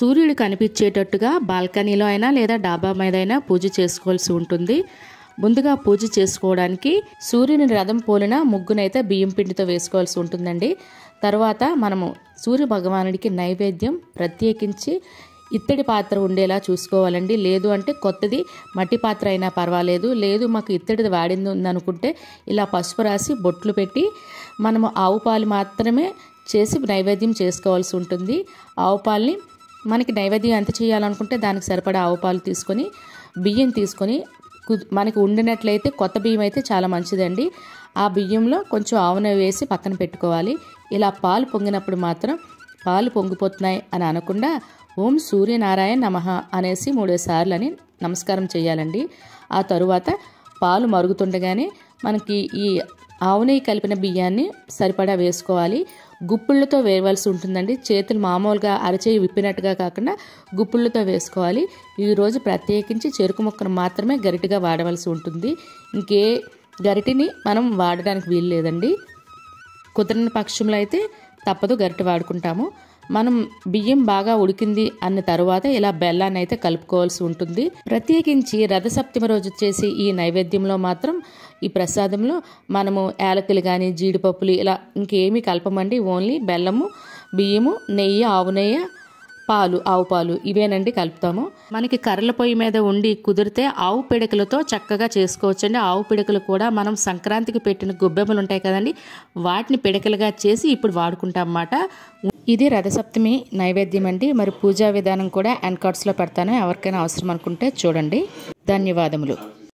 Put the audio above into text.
సూర్యుడు కనిపించేటట్టుగా బాల్కనీలో అయినా లేదా డాబా మీద అయినా పూజ చేసుకోవాల్సి ఉంటుంది. ముందుగా పూజ చేసుకోవడానికి సూర్యుని రథం పోలిన ముగ్గునైతే బియ్యం పిండితో వేసుకోవాల్సి ఉంటుందండి. తర్వాత మనము సూర్య భగవానుడికి నైవేద్యం ప్రత్యేకించి ఇత్తడి పాత్ర ఉండేలా చూసుకోవాలండి. లేదు అంటే కొత్తది మట్టి పాత్ర అయినా పర్వాలేదు. లేదు మాకు ఇత్తడిది వాడింది ఉందనుకుంటే ఇలా పసుపు రాసి బొట్లు పెట్టి మనము ఆవు పాలు మాత్రమే చేసి నైవేద్యం చేసుకోవాల్సి ఉంటుంది. ఆవు పాలని మనకి నైవేద్యం ఎంత చేయాలనుకుంటే దానికి సరిపడా ఆవు పాలు తీసుకొని బియ్యం తీసుకొని మనకి ఉండినట్లయితే కొత్త బియ్యం అయితే చాలా మంచిదండి. ఆ బియ్యంలో కొంచెం ఆవు నెయ్యి వేసి పక్కన పెట్టుకోవాలి. ఇలా పాలు పొంగినప్పుడు మాత్రం పాలు పొంగిపోతున్నాయి అని అనకుండా ఓం సూర్యనారాయణ నమః అనేసి 3 సార్లు అని నమస్కారం చేయాలండి. ఆ తరువాత పాలు మరుగుతుండగానే మనకి ఈ ఆవు నెయ్యి కలిపిన బియ్యాన్ని సరిపడా వేసుకోవాలి. గుప్పిళ్ళతో వేయవలసి ఉంటుందండి. చేతులు మామూలుగా అరచేయి విప్పినట్టుగా కాకుండా గుప్పిళ్ళతో వేసుకోవాలి. ఈరోజు ప్రత్యేకించి చెరుకు ముక్కను మాత్రమే గరిటిగా వాడవలసి ఉంటుంది. ఇంకే గరిటిని మనం వాడడానికి వీలు లేదండి. కుదరని పక్షంలో అయితే తప్పదు గరిటె వాడుకుంటాము. మనం బియ్యం బాగా ఉడికింది అన్న తర్వాత ఇలా బెల్లాన్ని అయితే కలుపుకోవాల్సి ఉంటుంది. ప్రత్యేకించి రథసప్తమి రోజు చేసి ఈ నైవేద్యంలో మాత్రం ఈ ప్రసాదంలో మనము యాలకులు కానీ జీడిపప్పులు ఇలా ఇంకేమీ కలపమండి. ఓన్లీ బెల్లము, బియ్యము, నెయ్యి, ఆవు నెయ్యి, పాలు, ఆవు పాలు ఇవేనండి కలుపుతాము. మనకి కర్రల పొయ్యి మీద ఉండి కుదిరితే ఆవు పిడకలతో చక్కగా చేసుకోవచ్చండి. ఆవు పిడకలు కూడా మనం సంక్రాంతికి పెట్టిన గొబ్బెమ్మలు ఉంటాయి కదండి, వాటిని పిడకలుగా చేసి ఇప్పుడు వాడుకుంటాం అన్నమాట. ఇది రథసప్తమి నైవేద్యం అండి. మరి పూజా విధానం కూడా ఎండ్ కార్డ్స్లో పెడతాను, ఎవరికైనా అవసరం అనుకుంటే చూడండి. ధన్యవాదములు.